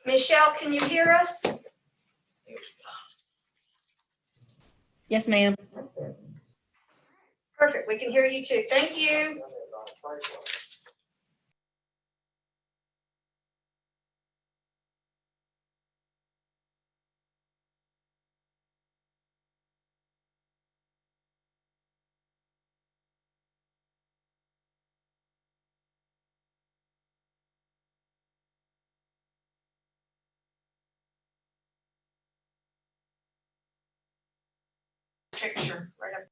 Michelle, can you hear us? Yes, ma'am. Perfect, we can hear you too. Thank you. Picture right up.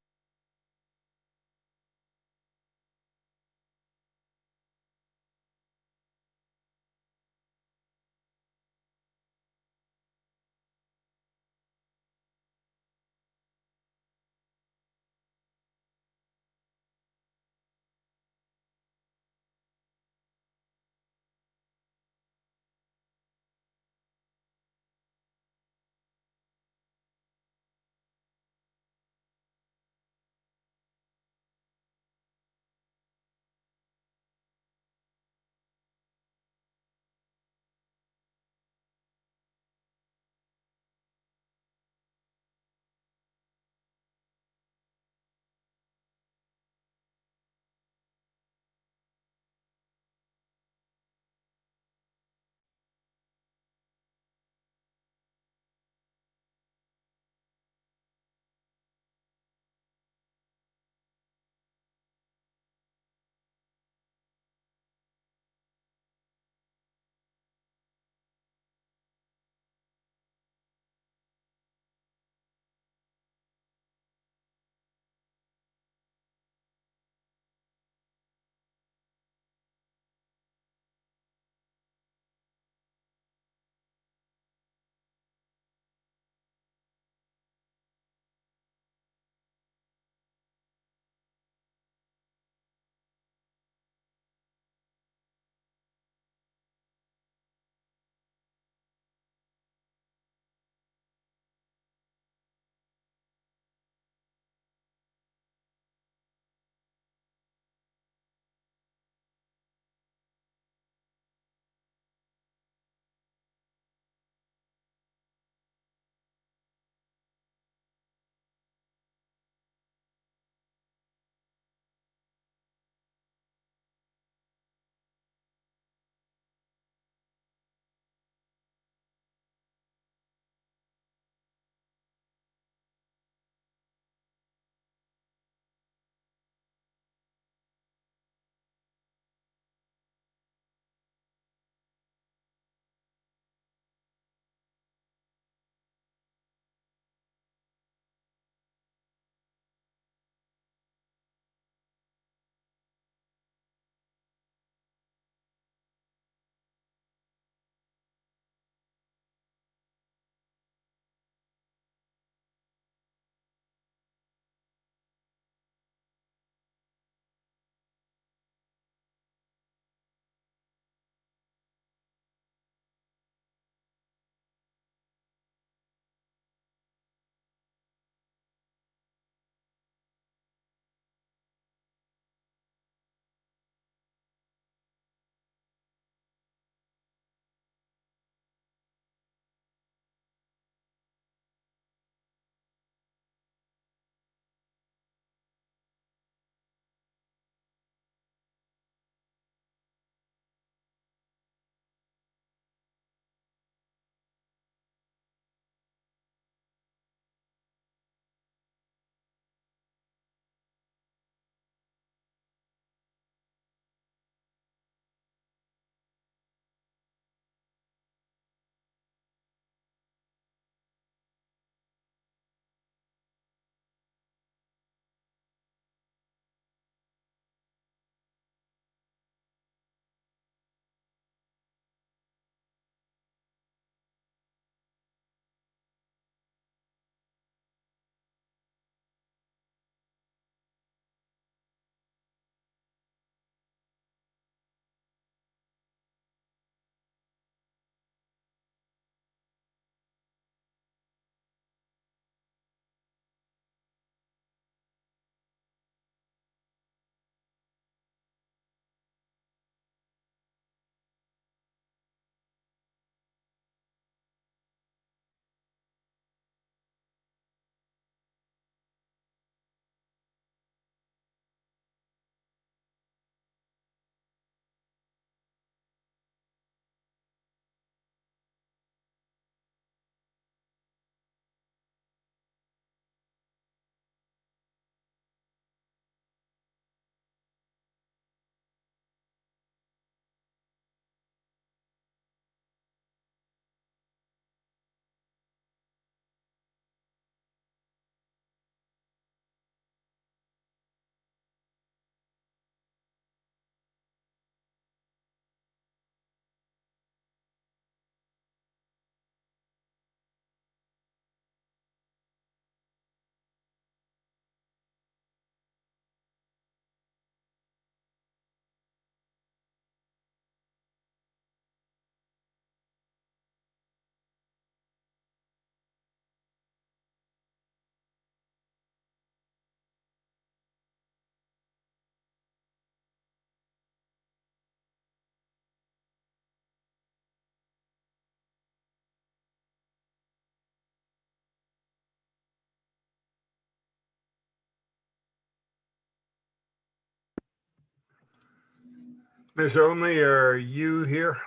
Ms. Only, are you here?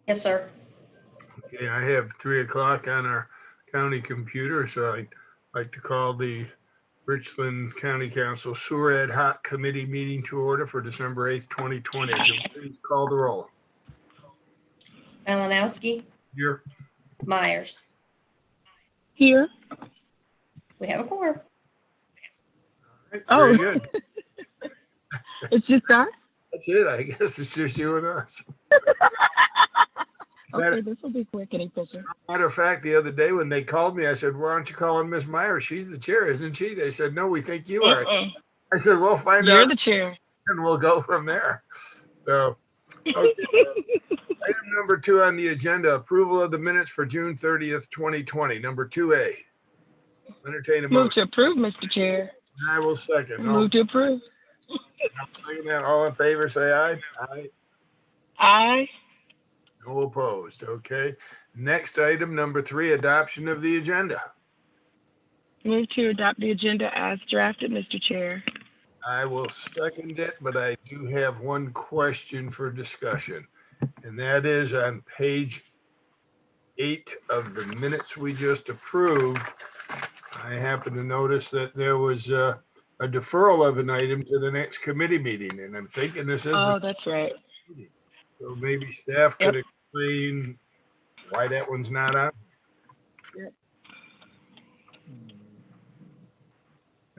Yes, sir. Okay, I have 3 o'clock on our county computer, so I'd like to call the Richland County Council Sewer Ad Hoc Committee meeting to order for December 8th, 2020. Please call the roll. Malinowski, Here. Myers. Here. We have a quorum. Oh. Very good. It's just us? That's it. I guess it's just you and us. Okay, this will be quick and efficient. Matter of fact, the other day when they called me, I said, why aren't you calling Miss Myers? She's the chair, isn't she? They said, no, we think you are. I said, well, find You're out the chair. and we'll go from there. So, okay. Item number 2 on the agenda, approval of the minutes for June 30th, 2020. Number 2A. Entertain a Move motion. to approve, Mr. Chair. I will second. Move to approve. Second that. All in favor, say aye. Aye. Aye. No opposed. Okay. Next item, number 3, adoption of the agenda. Move to adopt the agenda as drafted, Mr. Chair. I will second it, but I do have one question for discussion. And that is on page 8 of the minutes we just approved. I happen to notice that there was a deferral of an item to the next committee meeting, and I'm thinking this is. Oh, that's right. So maybe staff could Yep. explain why that one's not on. Yep.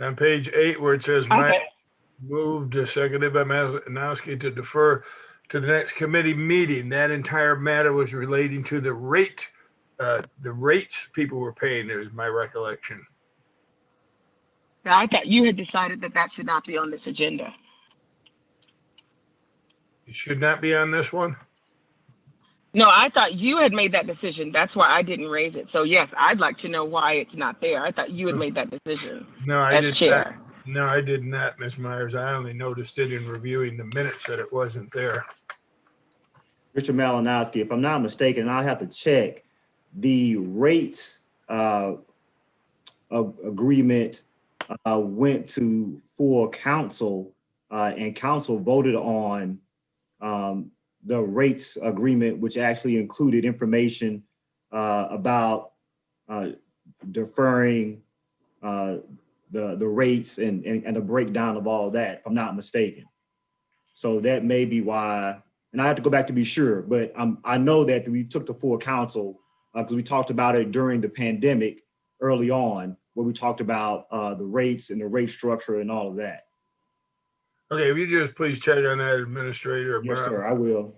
On page 8, where it says Mike Okay. moved, seconded by Malinowski to defer to the next committee meeting. That entire matter was relating to the rates people were paying, is my recollection. Now, I thought you had decided that that should not be on this agenda. It should not be on this one. No, I thought you had made that decision. That's why I didn't raise it. So yes, I'd like to know why it's not there. I thought you had made that decision No, I as did chair. not. No, I did not, Ms. Myers. I only noticed it in reviewing the minutes that it wasn't there. Mr. Malinowski, if I'm not mistaken, I'll have to check the rates agreement went to full council and council voted on the rates agreement, which actually included information about deferring the rates and a breakdown of all that, if I'm not mistaken. So that may be why, and I have to go back to be sure, but I know that we took the full council because we talked about it during the pandemic early on, where we talked about the rates and the rate structure and all of that. Okay, if you just please check on that, Administrator. Yes, sir, I will.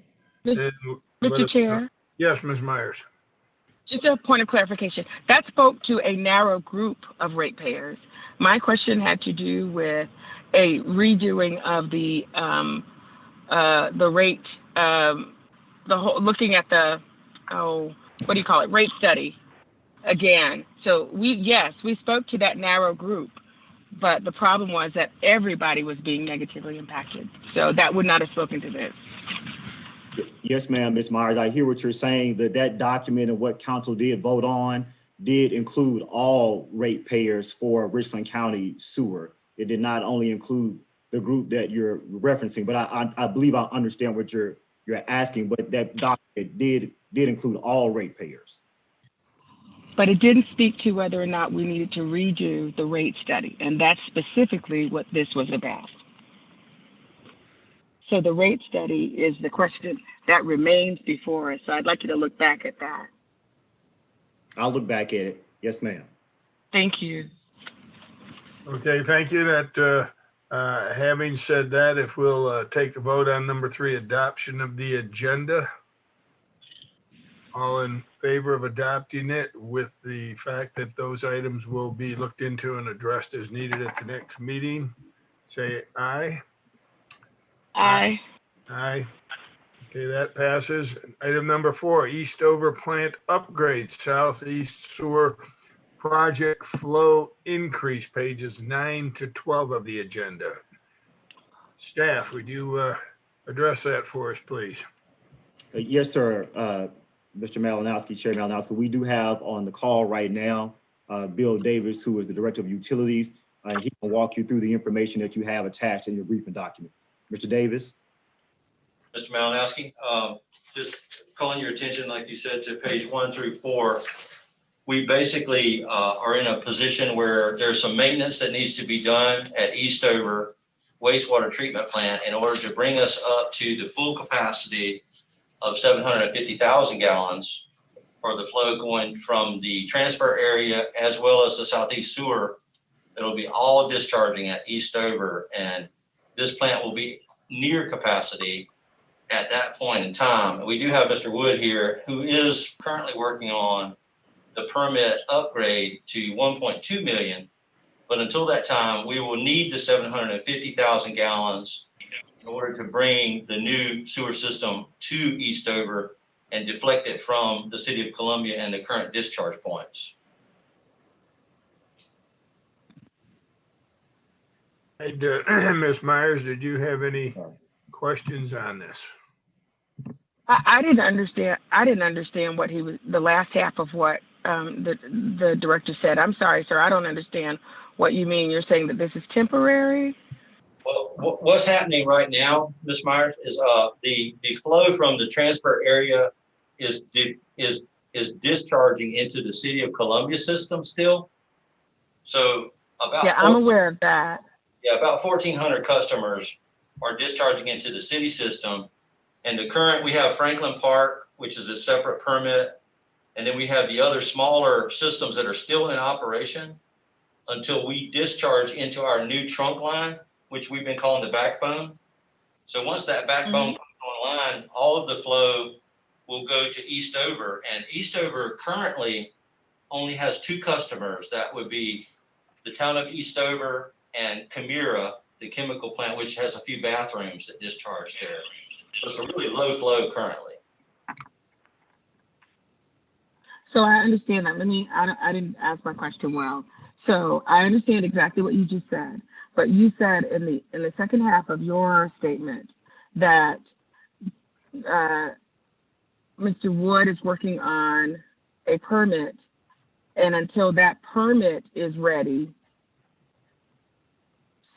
Mr. Chair, Yes, Ms. Myers. just a point of clarification. That spoke to a narrow group of ratepayers. My question had to do with a redoing of the rate, looking at the, what do you call it, rate study again. So we spoke to that narrow group, but the problem was that everybody was being negatively impacted. So that would not have spoken to this. Yes, ma'am, Ms. Myers, I hear what you're saying, that document and what council did vote on did include all ratepayers for Richland County sewer. It did not only include the group that you're referencing, but I believe I understand what you're asking, but that document did include all ratepayers. But it didn't speak to whether or not we needed to redo the rate study, and that's specifically what this was about. So the rate study is the question that remains before us. So I'd like you to look back at that. I'll look back at it. Yes, ma'am. Thank you. Okay, thank you. That having said that, if we'll take a vote on number 3, adoption of the agenda. All in favor of adopting it with the fact that those items will be looked into and addressed as needed at the next meeting, say aye. Aye. Aye. Okay, that passes. Item number 4, Eastover plant upgrades, Southeast Sewer project flow increase, pages 9 to 12 of the agenda. Staff, would you address that for us, please? Yes, sir. Mr. Malinowski, Chair Malinowski, we do have on the call right now Bill Davis, who is the Director of Utilities, and he can walk you through the information that you have attached in your briefing document. Mr. Davis? Mr. Malinowski. Just calling your attention, like you said, to page 1 through 4. We basically are in a position where there's some maintenance that needs to be done at Eastover wastewater treatment plant in order to bring us up to the full capacity of 750,000 gallons for the flow going from the transfer area as well as the southeast sewer. It'll be all discharging at Eastover, and this plant will be near capacity at that point in time. We do have Mr. Wood here, who is currently working on the permit upgrade to 1.2 million. But until that time, we will need the 750,000 gallons in order to bring the new sewer system to Eastover and deflect it from the city of Columbia and the current discharge points. Hey, Ms. Myers, did you have any questions on this? I didn't understand. I didn't understand what he was, the last half of what the director said. I'm sorry, sir. I don't understand what you mean. You're saying that this is temporary? Well, what's happening right now, Ms. Myers, is the flow from the transfer area is discharging into the city of Columbia system still. So about I'm aware of that. Yeah, about 1,400 customers are discharging into the city system. And the current, we have Franklin Park, which is a separate permit. And then we have the other smaller systems that are still in operation until we discharge into our new trunk line, which we've been calling the backbone. So once that backbone comes online, all of the flow will go to Eastover. And Eastover currently only has 2 customers. That would be the town of Eastover and Chimera, the chemical plant, which has a few bathrooms that discharge there. So it's a really low flow currently. So I understand that. I didn't ask my question well. So I understand exactly what you just said, but you said in the second half of your statement that Mr. Wood is working on a permit, and until that permit is ready,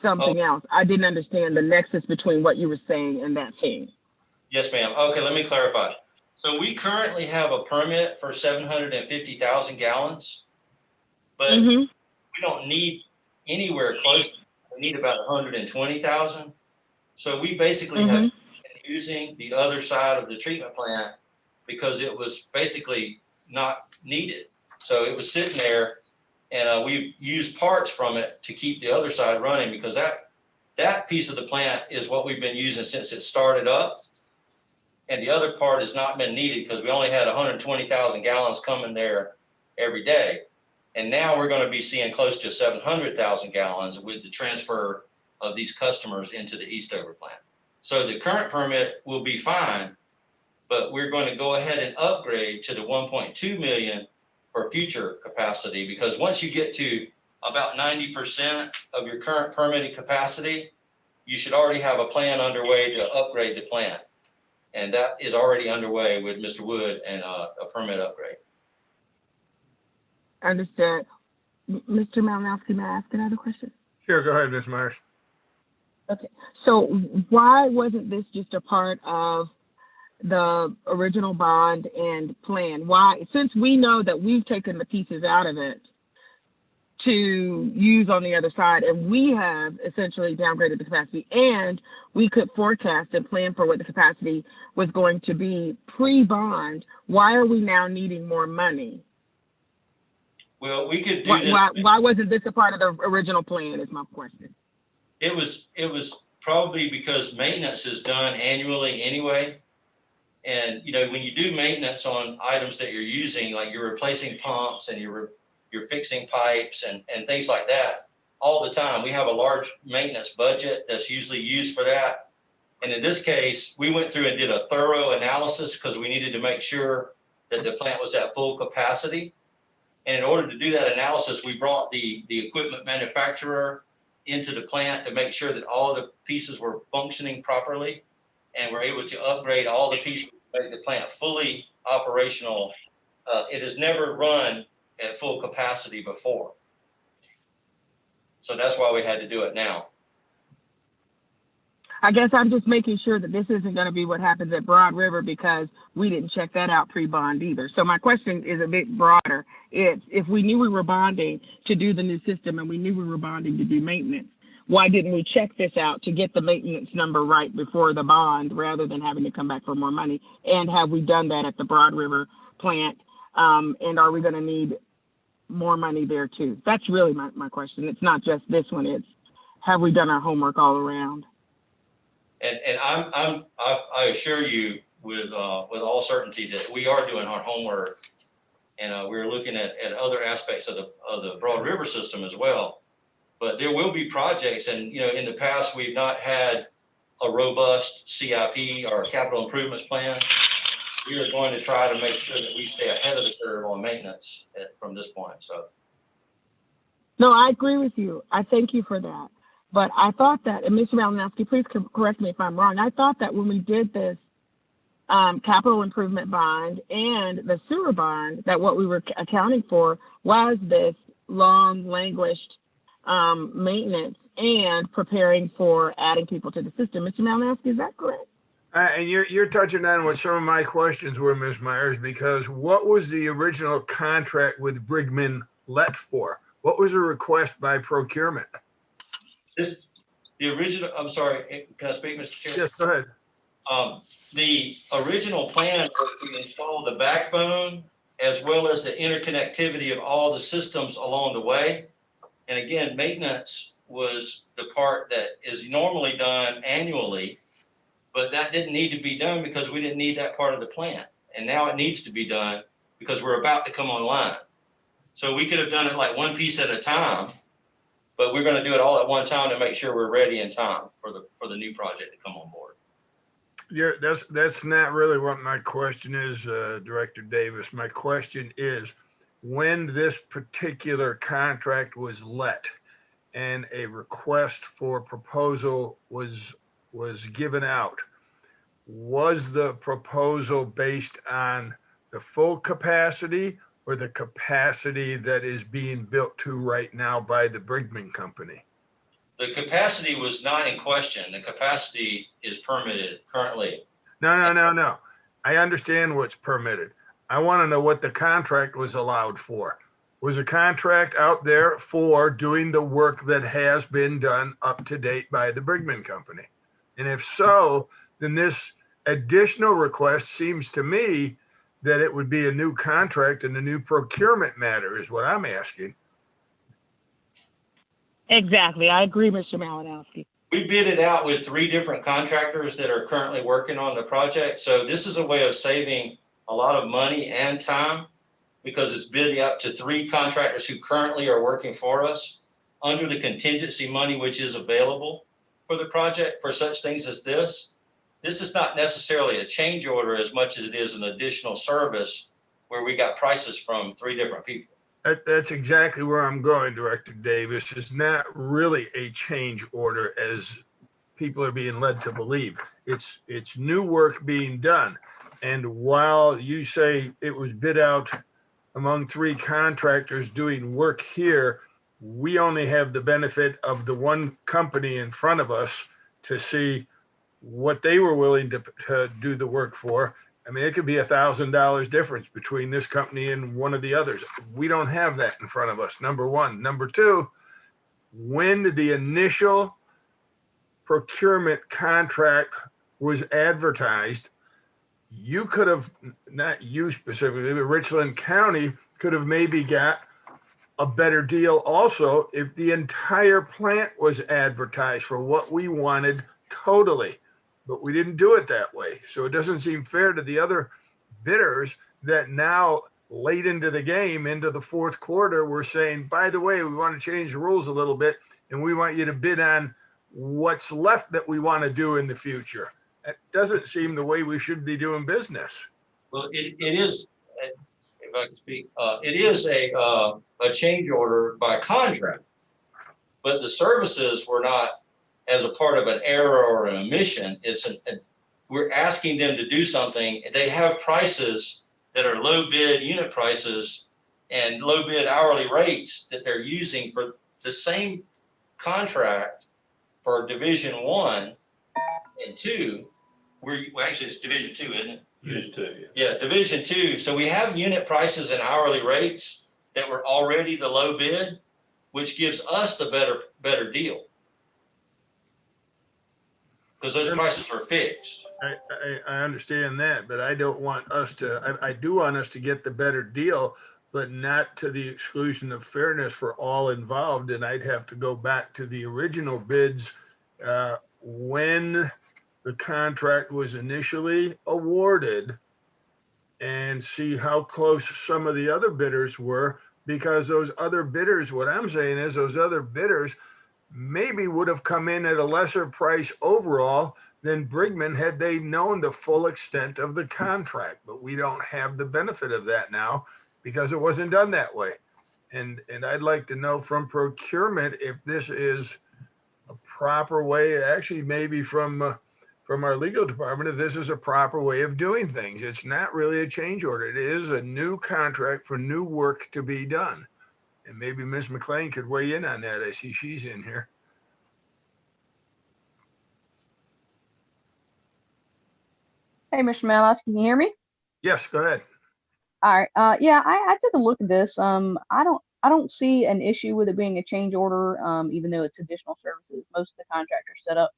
something else. I didn't understand the nexus between what you were saying and that thing. Yes, ma'am. Okay, let me clarify. So we currently have a permit for 750,000 gallons, but we don't need anywhere close to, we need about 120,000. So we basically have been using the other side of the treatment plant because it was basically not needed. So it was sitting there, and we've used parts from it to keep the other side running because that piece of the plant is what we've been using since it started up. And the other part has not been needed because we only had 120,000 gallons coming there every day. And now we're going to be seeing close to 700,000 gallons with the transfer of these customers into the Eastover plant. So the current permit will be fine, but we're going to go ahead and upgrade to the 1.2 million for future capacity, because once you get to about 90% of your current permitted capacity, you should already have a plan underway to upgrade the plant. And that is already underway with Mr. Wood and a permit upgrade. Understood. Mr. Malinowski, may I ask another question? Sure, go ahead, Ms. Myers. Okay, so why wasn't this just a part of the original bond and plan? Why, since we know that we've taken the pieces out of it to use on the other side, and we have essentially downgraded the capacity, and we could forecast and plan for what the capacity was going to be pre-bond, why are we now needing more money? Well, we could do this. Why wasn't this a part of the original plan is my question. It was probably because maintenance is done annually anyway. And, you know, when you do maintenance on items that you're using, like you're replacing pumps and you're fixing pipes and things like that all the time. We have a large maintenance budget that's usually used for that. And in this case, we went through and did a thorough analysis because we needed to make sure that the plant was at full capacity. And in order to do that analysis, we brought the equipment manufacturer into the plant to make sure that all the pieces were functioning properly. And we're able to upgrade all the pieces to make the plant fully operational. It has never run at full capacity before. So that's why we had to do it now. I guess I'm just making sure that this isn't going to be what happens at Broad River because we didn't check that out pre-bond either. So my question is a bit broader. It's if we knew we were bonding to do the new system and we knew we were bonding to do maintenance, why didn't we check this out to get the maintenance number right before the bond rather than having to come back for more money? And have we done that at the Broad River plant? And are we going to need more money there too? That's really my question. It's not just this one. It's have we done our homework all around? And I assure you with all certainty that we are doing our homework, and we're looking at other aspects of the Broad River system as well. But there will be projects, and in the past we've not had a robust CIP or capital improvements plan. We are going to try to make sure that we stay ahead of the curve on maintenance from this point. So. No, I agree with you. I thank you for that. But I thought that, and Mr. Malinowski, please correct me if I'm wrong. I thought that when we did this capital improvement bond and the sewer bond, that what we were accounting for was this long languished maintenance and preparing for adding people to the system. Mr. Malinowski, is that correct? And you're touching on what some of my questions were, Ms. Myers, because what was the original contract with Brigman let for? What was the request by procurement? I'm sorry, can I speak, Mr. Chair? Yes, go ahead. The original plan was to install the backbone as well as the interconnectivity of all the systems along the way. And again, maintenance was the part that is normally done annually, but that didn't need to be done because we didn't need that part of the plant. And now it needs to be done because we're about to come online. So we could have done it like one piece at a time, but we're going to do it all at one time to make sure we're ready in time for the new project to come on board. Yeah, that's not really what my question is, Director Davis. My question is, when this particular contract was let and a request for proposal was given out, was the proposal based on the full capacity or the capacity that is being built to right now by the Brigman Company? The capacity was not in question. The capacity is permitted currently. No. I understand what's permitted. I want to know what the contract was allowed for. Was a contract out there for doing the work that has been done up to date by the Brigman Company? And if so, then this additional request seems to me that it would be a new contract and a new procurement matter is what I'm asking. Exactly. I agree, Mr. Malinowski. We bid it out with 3 different contractors that are currently working on the project. So this is a way of saving a lot of money and time because it's bidding out to 3 contractors who currently are working for us under the contingency money, which is available for the project for such things as this. This is not necessarily a change order as much as it is an additional service where we got prices from 3 different people. That's exactly where I'm going, Director Davis. It's not really a change order as people are being led to believe. It's new work being done. And while you say it was bid out among 3 contractors doing work here, we only have the benefit of the one company in front of us to see what they were willing to do the work for. I mean, it could be $1,000 difference between this company and one of the others. We don't have that in front of us, number one. Number two, when the initial procurement contract was advertised, you could have, not you specifically, but Richland County could have maybe got a better deal also if the entire plant was advertised for what we wanted totally. But we didn't do it that way. So it doesn't seem fair to the other bidders that now late into the game, into the 4th quarter, we're saying, by the way, we want to change the rules a little bit and we want you to bid on what's left that we want to do in the future. That doesn't seem the way we should be doing business. Well, it is, if I can speak, it is a change order by contract, but the services were not as a part of an error or an omission. We're asking them to do something. They have prices that are low bid unit prices and low bid hourly rates that they're using for the same contract for Division 1 and 2, well, actually it's Division 2, isn't it? Used to. Yeah, Division 2. So we have unit prices and hourly rates that were already the low bid, which gives us the better deal. Because those prices are fixed. I understand that, but I don't want us to, I do want us to get the better deal, but not to the exclusion of fairness for all involved. And I'd have to go back to the original bids when the contract was initially awarded and see how close some of the other bidders were, because those other bidders, what I'm saying is those other bidders maybe would have come in at a lesser price overall than Brigman had they known the full extent of the contract. But we don't have the benefit of that now because it wasn't done that way. And I'd like to know from procurement if this is a proper way, actually maybe from our legal department, if this is a proper way of doing things. It's not really a change order. It is a new contract for new work to be done. And maybe Ms. McLean could weigh in on that. I see she's in here. Hey, Mr. Malos, can you hear me? Yes, go ahead. All right. Yeah, I took a look at this. I don't see an issue with it being a change order, even though it's additional services. Most of the contracts are set up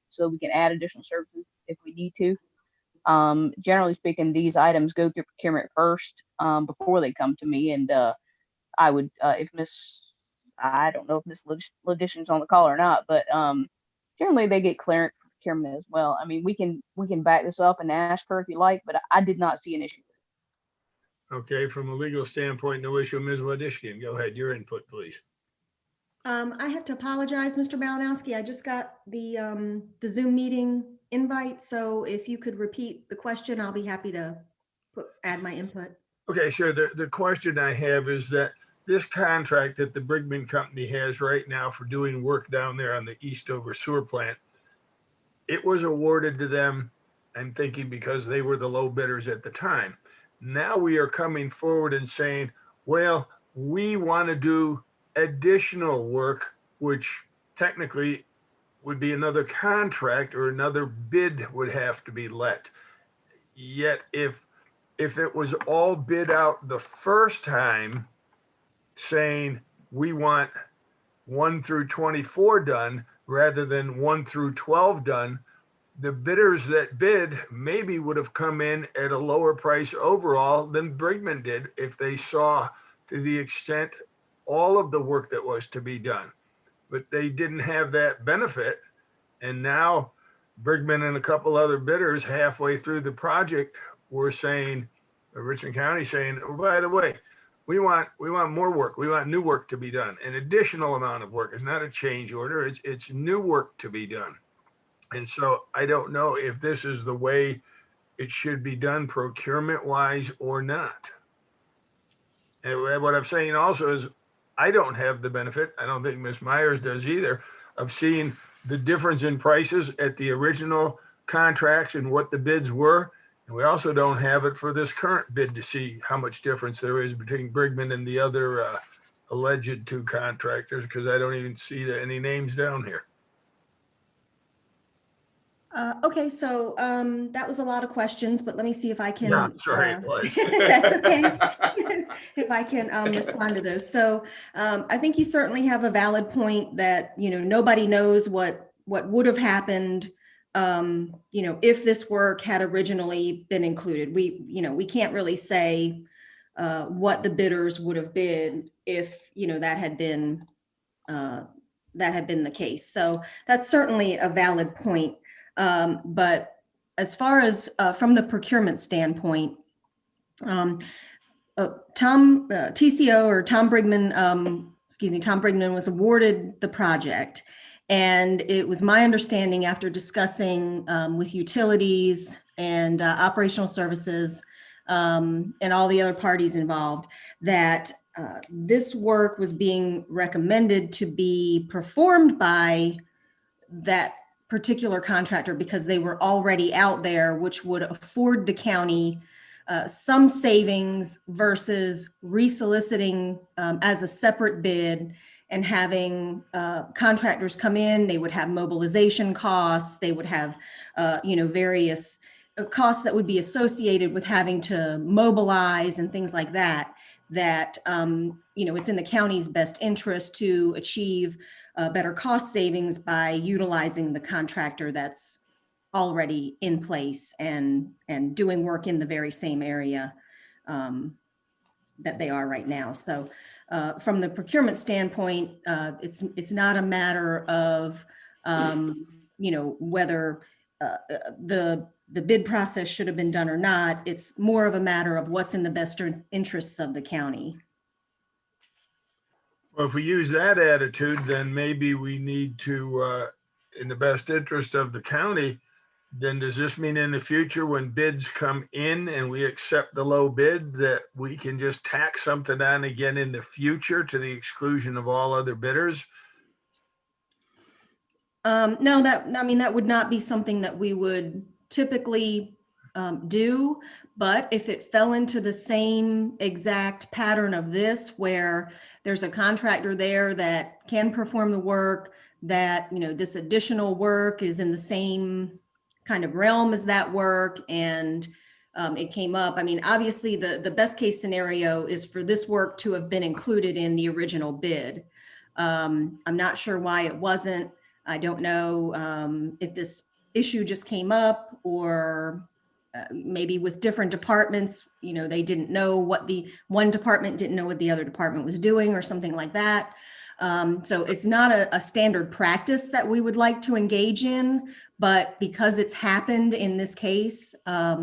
so we can add additional services if we need to. Generally speaking, these items go through procurement first before they come to me, and I would, I don't know if Miss Ledition's on the call or not, but generally they get clearance from procurement as well. I mean, we can back this up and ask her if you like, but I did not see an issue. Okay, from a legal standpoint, no issue. Ms. Wadishkin, go ahead. Your input, please. I have to apologize, Mr. Malinowski. I just got the Zoom meeting invite. So if you could repeat the question, I'll be happy to add my input. Okay, sure. The question I have is that this contract that the Brigman Company has right now for doing work down there on the Eastover sewer plant, it was awarded to them, I'm thinking, because they were the low bidders at the time. Now we are coming forward and saying, well, we want to do additional work, which technically would be another contract or another bid would have to be let. Yet if it was all bid out the first time, saying we want 1 through 24 done rather than 1 through 12 done, the bidders that bid maybe would have come in at a lower price overall than Brigman did if they saw to the extent all of the work that was to be done. But they didn't have that benefit. And now Brigman and a couple other bidders halfway through the project were saying, Richland County saying, oh, by the way, we want more work. We want new work to be done. An additional amount of work. It's not a change order. It's new work to be done. And so I don't know if this is the way it should be done procurement wise or not. And what I'm saying also is I don't have the benefit, I don't think Ms. Myers does either, of seeing the difference in prices at the original contracts and what the bids were. And we also don't have it for this current bid to see how much difference there is between Brigman and the other alleged 2 contractors, because I don't even see any names down here. Okay, so that was a lot of questions, but let me see if I can. Yeah, sorry, it was. That's okay. If I can respond to those. So I think you certainly have a valid point that, nobody knows what would have happened, if this work had originally been included. We can't really say what the bidders would have bid if, that had been the case. So that's certainly a valid point. But as far as from the procurement standpoint, Tom Brigman was awarded the project. And it was my understanding, after discussing with utilities and operational services and all the other parties involved, that this work was being recommended to be performed by that particular contractor because they were already out there, which would afford the county some savings versus resoliciting as a separate bid and having contractors come in. They would have mobilization costs. They would have, various costs that would be associated with having to mobilize and things like that, it's in the county's best interest to achieve better cost savings by utilizing the contractor that's already in place and doing work in the very same area that they are right now. So from the procurement standpoint, it's not a matter of whether the bid process should have been done or not. It's more of a matter of what's in the best interests of the county. Well, if we use that attitude, then maybe we need to, in the best interest of the county, then does this mean in the future when bids come in and we accept the low bid that we can just tack something on again in the future to the exclusion of all other bidders? No, that would not be something that we would typically do, but if it fell into the same exact pattern of this, where there's a contractor there that can perform the work, that, this additional work is in the same kind of realm as that work, and it came up. Obviously the best case scenario is for this work to have been included in the original bid. I'm not sure why it wasn't. I don't know if this issue just came up, or maybe with different departments, they didn't know what one department didn't know what the other department was doing, or something like that. So it's not a standard practice that we would like to engage in, but because it's happened in this case, I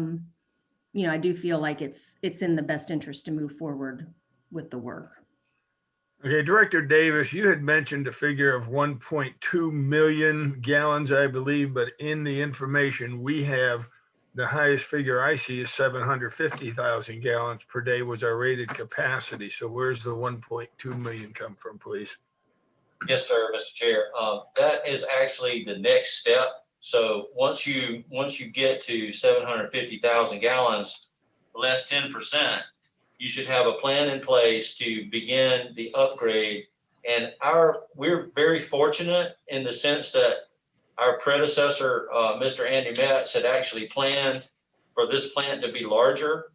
do feel like it's in the best interest to move forward with the work. Okay, Director Davis, you had mentioned a figure of 1.2 million gallons, I believe, but in the information we have, the highest figure I see is 750,000 gallons per day was our rated capacity. So where's the 1.2 million come from, please? Yes, sir, Mr. Chair. That is actually the next step. So once you get to 750,000 gallons, less 10%, you should have a plan in place to begin the upgrade. And we're very fortunate in the sense that our predecessor, Mr. Andy Metz, had actually planned for this plant to be larger.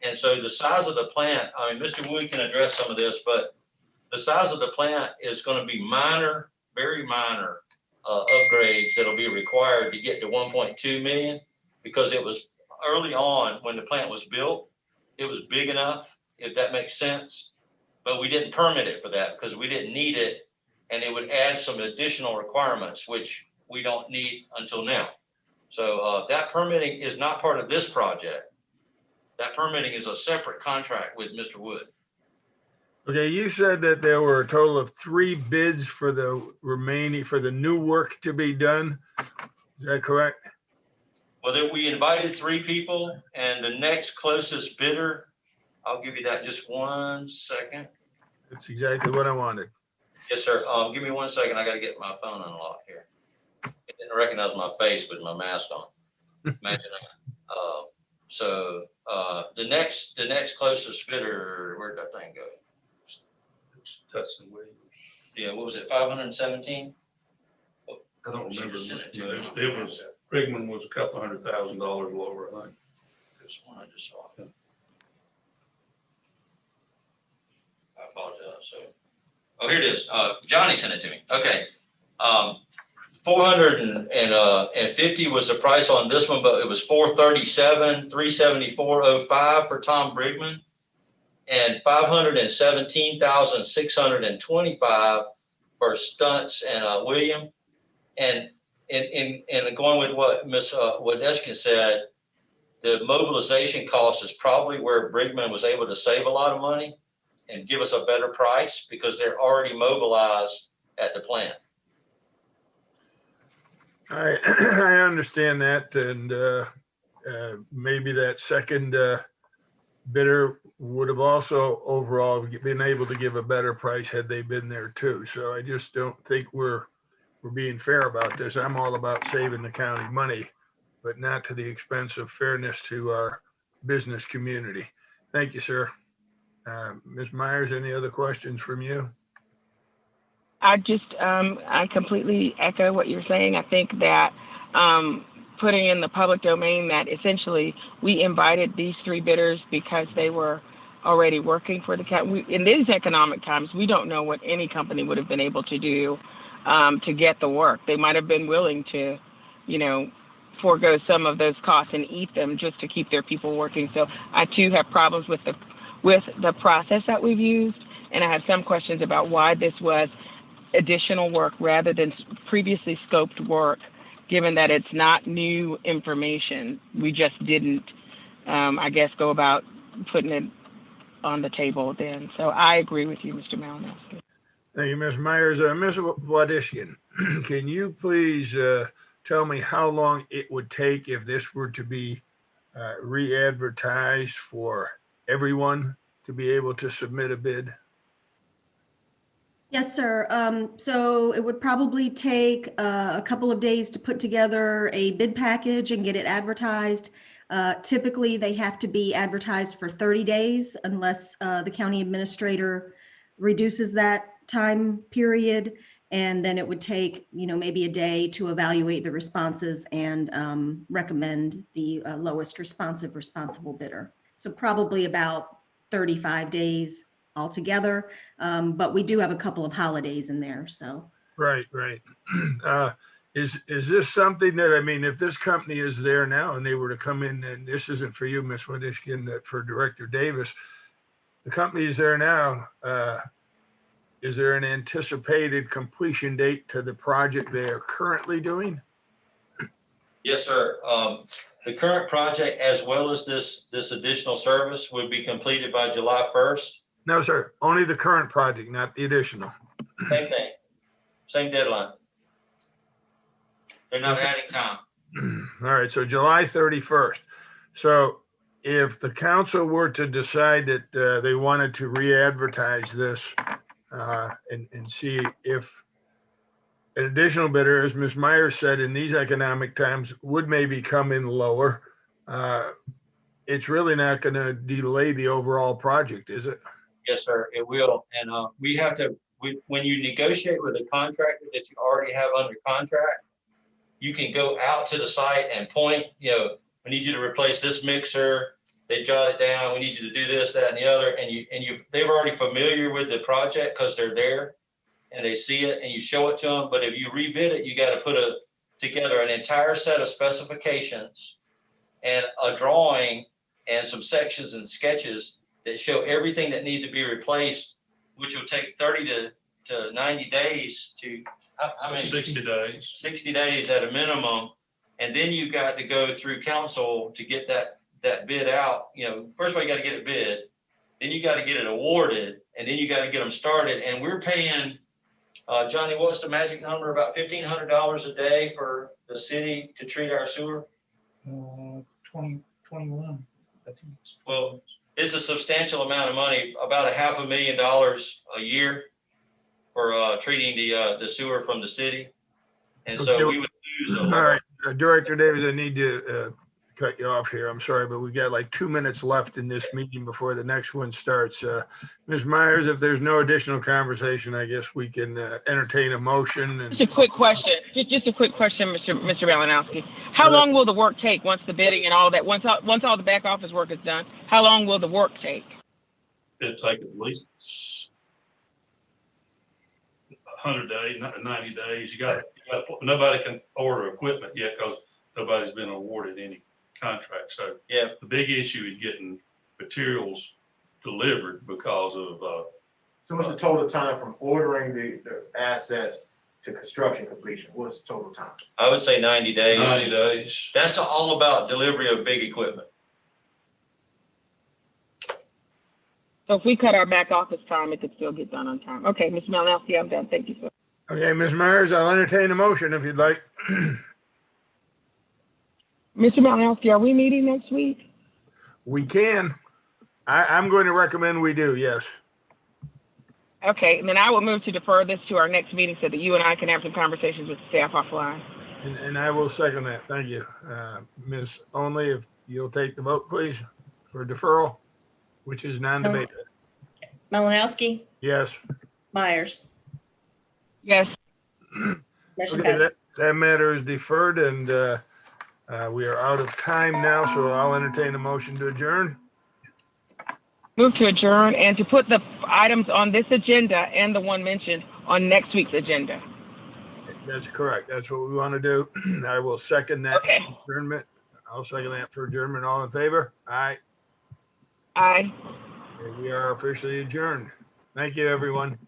And so the size of the plant, Mr. Wood can address some of this, but the size of the plant is going to be minor, very minor upgrades that'll be required to get to 1.2 million, because it was early on when the plant was built, it was big enough, if that makes sense. But we didn't permit it for that because we didn't need it. And it would add some additional requirements, which we don't need until now. So that permitting is not part of this project. That permitting is a separate contract with Mr. Wood. Okay, you said that there were a total of 3 bids for the new work to be done. Is that correct? Well, we invited 3 people, and the next closest bidder, I'll give you that just 1 second. That's exactly what I wanted. Yes, sir. Give me 1 second. I got to get my phone unlocked here. It didn't recognize my face with my mask on. Imagine that. So the next closest bidder, where'd that thing go? Hudson Williams. Yeah, what was it, 517? I don't She remember. just sent it to me. It was, Brigman was a couple $100,000 lower, I think. This one I just saw. I apologize. So, here it is. Johnny sent it to me. Okay. 450 was the price on this one, but it was 437, 374.05 for Tom Brigman, and 517,625 for Stunts and William. And in going with what Ms. Wadeskin said, the mobilization cost is probably where Brigman was able to save a lot of money and give us a better price because they're already mobilized at the plant. I understand that, and maybe that second bidder would have also overall been able to give a better price had they been there too. So I just don't think we're being fair about this. I'm all about saving the county money, but not to the expense of fairness to our business community. Thank you, sir. Ms. Myers, any other questions from you? I completely echo what you're saying. I think that putting in the public domain that essentially we invited these three bidders because they were already working for the county. In these economic times, we don't know what any company would have been able to do to get the work. They might have been willing to, forego some of those costs and eat them just to keep their people working. So I too have problems with the process that we've used, and I have some questions about why this was additional work rather than previously scoped work, given that it's not new information. We just didn't, go about putting it on the table then. So I agree with you, Mr. Malinowski. Thank you, Ms. Myers. Ms. Wladishkin, can you please tell me how long it would take if this were to be re-advertised for everyone to be able to submit a bid? Yes, sir. So it would probably take a couple of days to put together a bid package and get it advertised. Typically, they have to be advertised for 30 days unless the county administrator reduces that time period. And then it would take, maybe a day to evaluate the responses and recommend the lowest responsible bidder. So probably about 35 days altogether. But we do have a couple of holidays in there, so. Right. Is this something that, if this company is there now and they were to come in, and this isn't for you, Ms. Wadishkin, that for Director Davis, the company is there now, is there an anticipated completion date to the project they are currently doing? Yes, sir. The current project, as well as this additional service, would be completed by July 1st. No, sir. Only the current project, not the additional. Same thing. Same deadline. They're not adding time. All right. So July 31st. So if the council were to decide that they wanted to re-advertise this and see if an additional bidder, as Ms. Myers said, in these economic times would maybe come in lower, it's really not going to delay the overall project, is it? Yes, sir, it will. And we have to, when you negotiate with a contractor that you already have under contract, you can go out to the site and point, we need you to replace this mixer. They jot it down. We need you to do this, that, and the other. And they're already familiar with the project because they're there and they see it and you show it to them. But if you rebid it, you got to put together an entire set of specifications and a drawing and some sections and sketches that show everything that need to be replaced, which will take 30 to 90 days to, 60 days. 60 days at a minimum. And then you've got to go through council to get that bid out. First of all, you got to get it bid, then you got to get it awarded, and then you got to get them started. And we're paying, Johnny, what's the magic number? About $1,500 a day for the city to treat our sewer? 21, I think. Well, it's a substantial amount of money, about $500,000 a year for treating the sewer from the city. And so we would lose a lot. All right, Director Davis, I need to cut you off here. I'm sorry, but we got like 2 minutes left in this meeting before the next one starts. Ms. Myers, if there's no additional conversation, I guess we can entertain a motion. And Just a quick question. Just a quick question, Mr. Malinowski. How long will the work take once the bidding and all that, once all the back office work is done? How long will the work take? It'd take at least 100 days, 90 days. You got nobody can order equipment yet because nobody's been awarded any contract. So yeah, the big issue is getting materials delivered because of. So what's the total time from ordering the assets to construction completion? What's the total time? I would say 90 days. 90 days. That's all about delivery of big equipment. So if we cut our back office time, it could still get done on time. Okay, Mr. Malinowski, I'm done. Thank you, sir. okay, Ms. Myers, I'll entertain a motion if you'd like. Mr. Malinowski, are we meeting next week? We can. I'm going to recommend we do, yes. Okay, and then I will move to defer this to our next meeting so that you and I can have some conversations with the staff offline. And I will second that. Thank you. Ms. Only, if you'll take the vote, please, for deferral, which is non-debatable. Malinowski, Yes. Myers, Yes. Motion Okay, passes. that matter is deferred and we are out of time now, so I'll entertain a motion to adjourn. Move to adjourn and to put the items on this agenda and the one mentioned on next week's agenda. That's correct. That's what we want to do. I will second that Okay. adjournment. I'll second that for adjournment. All in favor? Aye. Aye. Okay, we are officially adjourned. Thank you, everyone.